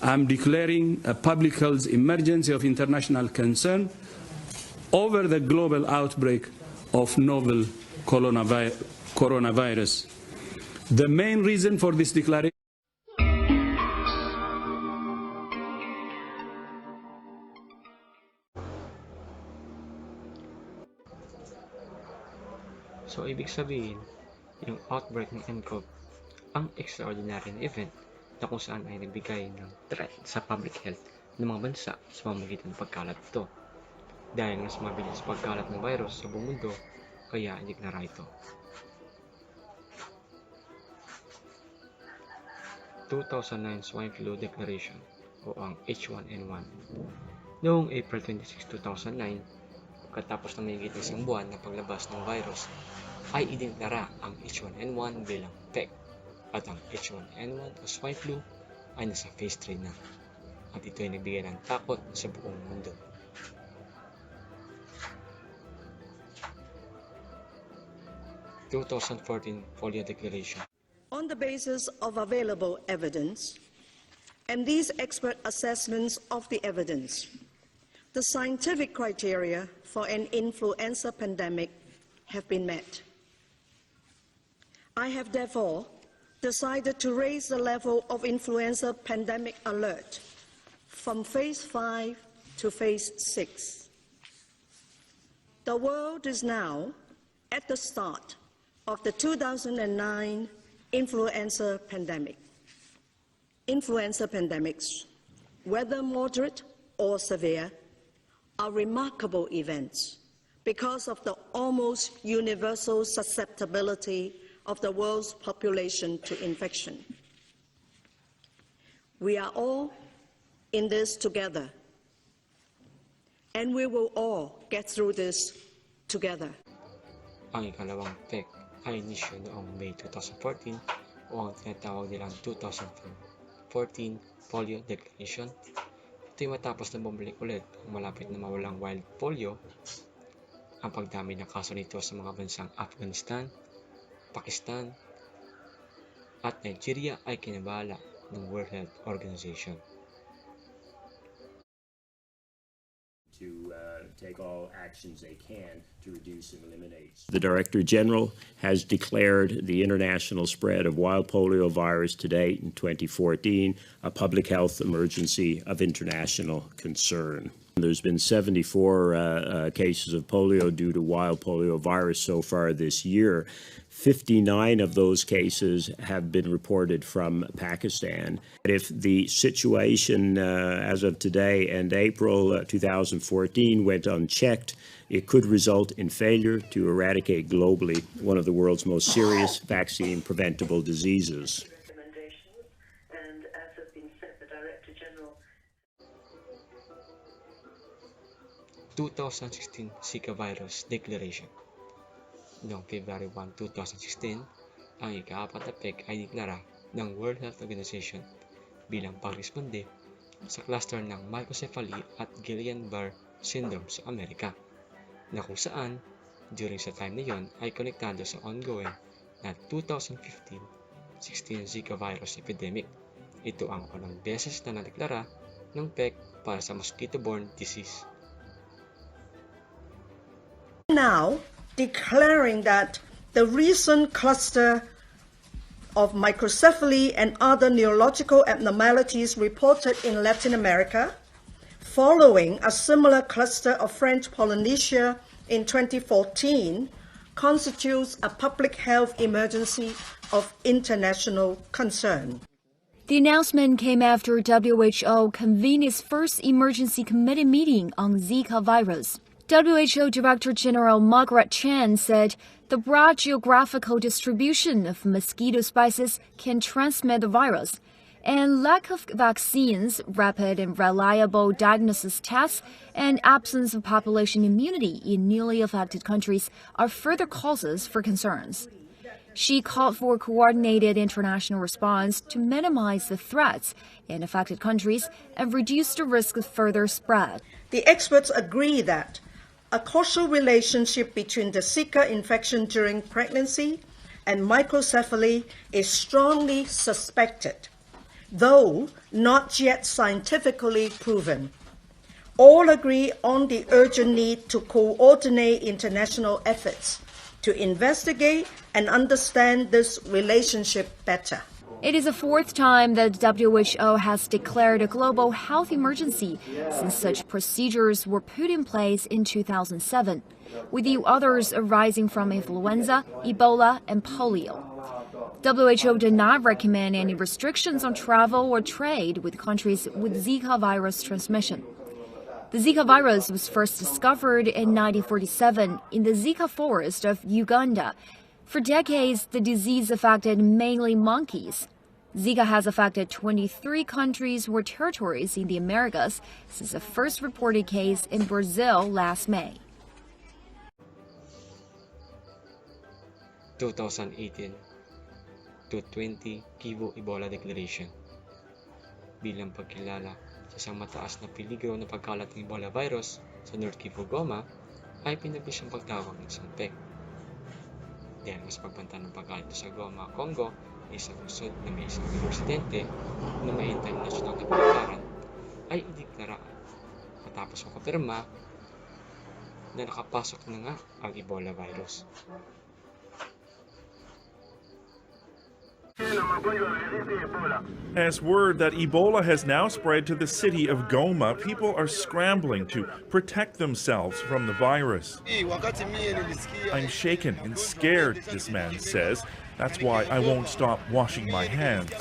I'm declaring a public health emergency of international concern over the global outbreak of novel coronavirus. The main reason for this declaration So, ibig sabihin, yung outbreak ng NCov, ang extraordinary na event na kung saan ay nagbigay ng threat sa public health ng mga bansa sa pamamagitan ng pagkalat ito. Dahil nga sa mabilis pagkalat ng virus sa buong mundo, kaya idineklara ito. 2009 Swine Flu Declaration o ang H1N1. Noong April 26, 2009, pagkatapos ng mahigit isang buwan na paglabas ng virus, ay idineklara ang H1N1 bilang Pheic at ang H1N1 o swine flu ay nasa phase 3 na at ito ay nagbigay ng takot sa buong mundo. Polio Declaration. On the basis of available evidence and these expert assessments of the evidence, the scientific criteria for an influenza pandemic have been met. I have therefore decided to raise the level of influenza pandemic alert from phase 5 to phase 6. The world is now at the start of the 2009 influenza pandemic. Influenza pandemics, whether moderate or severe, are remarkable events because of the almost universal susceptibility of the world's population to infection. We are all in this together, and we will all get through this together. Ang ikalawang Pheic ay inisyo noong May 2014 o ang tinatawag nilang 2014 Polio Declaration. Ito'y matapos na bumalik ulit ang malapit na mawalang wild polio, ang pagdami ng kaso nito sa mga bansang Afghanistan, Pakistan at Nigeria ay kinabahala ng World Health Organization. To take all actions they can to reduce and eliminate. The Director General has declared the international spread of wild polio virus to date in 2014 a public health emergency of international concern. There's been 74 cases of polio due to wild polio virus so far this year. 59 of those cases have been reported from Pakistan. If the situation as of today and April 2014 went unchecked, it could result in failure to eradicate globally one of the world's most serious vaccine preventable diseases. 2016 SIKAVIRUS Declaration. Noong February 1, 2016, ang ika-4 na Pheic ay dineklara ng World Health Organization bilang pagresponde sa cluster ng microcephaly at Guillain-Barré syndrome sa Amerika, na kung saan, during sa time na yon ay konektado sa ongoing na 2015-16 Zika virus epidemic. Ito ang unang beses na nadeklara ng Pheic para sa mosquito-borne disease. Now declaring that the recent cluster of microcephaly and other neurological abnormalities reported in Latin America, following a similar cluster of French Polynesia in 2014, constitutes a public health emergency of international concern. The announcement came after WHO convened its first emergency committee meeting on Zika virus. WHO Director General Margaret Chan said the broad geographical distribution of mosquito species can transmit the virus, and lack of vaccines, rapid and reliable diagnosis tests, and absence of population immunity in newly affected countries are further causes for concerns. She called for coordinated international response to minimize the threats in affected countries and reduce the risk of further spread. The experts agree that a causal relationship between the Sika infection during pregnancy and microcephaly is strongly suspected. though not yet scientifically proven. All agree on the urgent need to coordinate international efforts to investigate and understand this relationship better. It is the fourth time that WHO has declared a global health emergency since such procedures were put in place in 2007, with the others arising from influenza, Ebola, and polio. WHO did not recommend any restrictions on travel or trade with countries with Zika virus transmission. The Zika virus was first discovered in 1947 in the Sika forest of Uganda. For decades, the disease affected mainly monkeys. Zika has affected 23 countries or territories in the Americas since the first reported case in Brazil last May. 2018 to 20 Kivu Ebola Declaration bilang pagkilala sa isang mataas na peligro na pagkalat ng Ebola virus sa North Kivu, Goma ay pinabilis ang pagtawag ng isang Pheic. Dahil mas pagbanta ng pagkalat sa Goma, Congo, ay isang lungsod na may isang presidente na may international na pagkaran ay idineklara matapos makapirma na nakapasok na nga ang Ebola virus. As word that Ebola has now spread to the city of Goma, people are scrambling to protect themselves from the virus. I'm shaken and scared, this man says. That's why I won't stop washing my hands.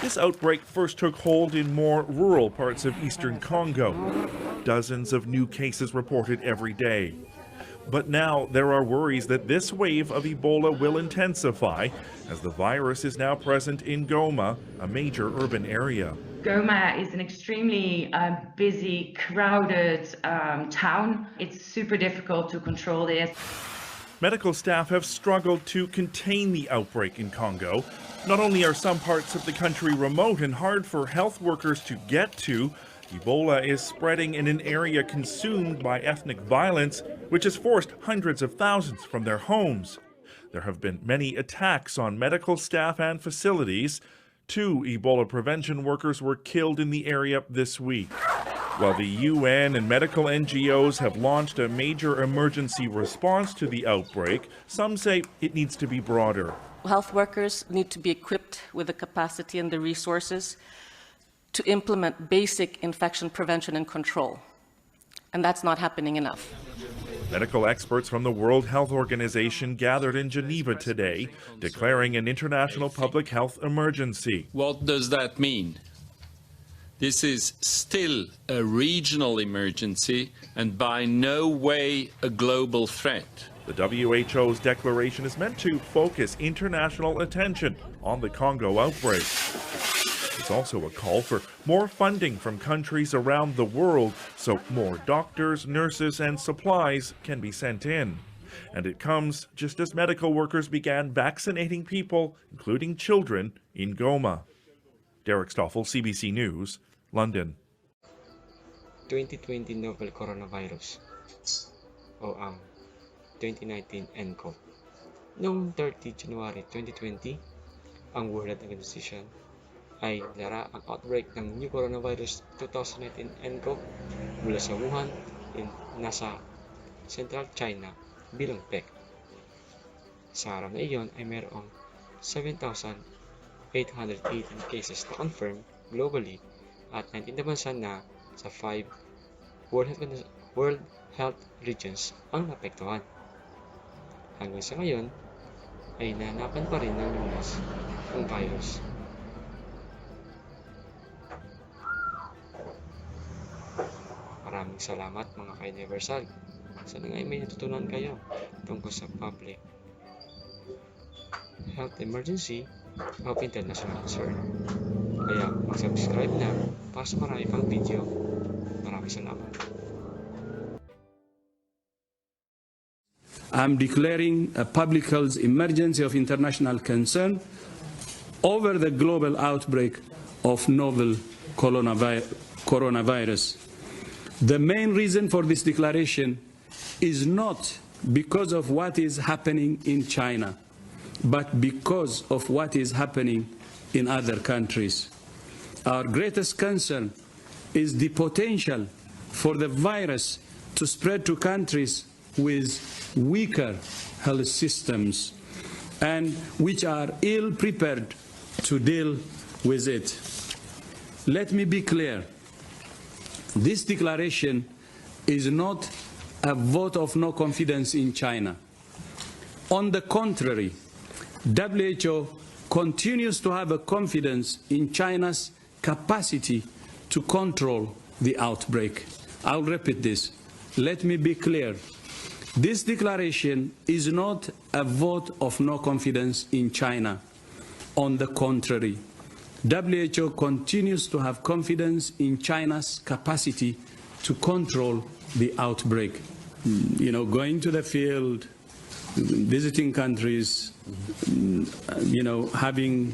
This outbreak first took hold in more rural parts of eastern Congo. Dozens of new cases reported every day. But now there are worries that this wave of Ebola will intensify as the virus is now present in Goma, a major urban area. Goma is an extremely busy, crowded town. It's super difficult to control this. Medical staff have struggled to contain the outbreak in Congo. Not only are some parts of the country remote and hard for health workers to get to, Ebola is spreading in an area consumed by ethnic violence, which has forced hundreds of thousands from their homes. There have been many attacks on medical staff and facilities. 2 Ebola prevention workers were killed in the area this week. While the UN and medical NGOs have launched a major emergency response to the outbreak, some say it needs to be broader. Health workers need to be equipped with the capacity and the resources to implement basic infection prevention and control. And that's not happening enough. Medical experts from the World Health Organization gathered in Geneva today, declaring an international public health emergency. What does that mean? This is still a regional emergency and by no way a global threat. The WHO's declaration is meant to focus international attention on the Congo outbreak. It's also a call for more funding from countries around the world so more doctors, nurses, and supplies can be sent in. And it comes just as medical workers began vaccinating people, including children, in Goma. Derek Stoffel, CBC News, London. 2020 novel coronavirus o ang 2019 NCov. Noong 30 January 2020, ang World Health Organization ay lara ang outbreak ng new coronavirus 2019 NCov mula sa Wuhan nasa Central China bilang Pheic. Sa araw na iyon ay mayroong 7,818 cases na confirmed globally at 19 na bansa na sa 5 World Health regions ang naapektuhan. Hanggang sa ngayon ay nahanapan pa rin ng lunas ng virus. Maraming salamat mga ka-Universal. Sana nga may natutunan kayo tungkol sa public health emergency of international concern. Kaya mag-subscribe na para sa marami pang video. Maraming salamat. I'm declaring a public health emergency of international concern over the global outbreak of novel coronavirus. The main reason for this declaration is not because of what is happening in China, but because of what is happening in other countries. our greatest concern is the potential for the virus to spread to countries with weaker health systems and which are ill prepared to deal with it. Let me be clear. This declaration is not a vote of no confidence in China. On the contrary, WHO continues to have a confidence in China's capacity to control the outbreak. I'll repeat this. Let me be clear. This declaration is not a vote of no confidence in China. On the contrary, WHO continues to have confidence in China's capacity to control the outbreak. You know, going to the field, visiting countries, you know, having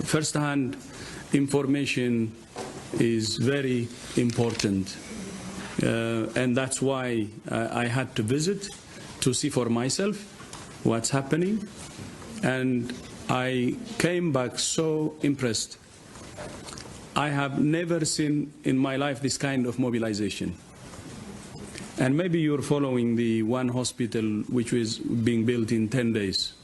first-hand information is very important. And that's why I had to visit to see for myself what's happening. And I came back so impressed. I have never seen in my life this kind of mobilization. And maybe you're following the one hospital which was being built in 10 days,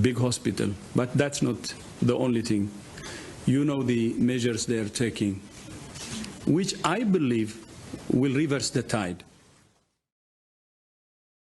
big hospital, but that's not the only thing. You know the measures they're taking, which I believe will reverse the tide.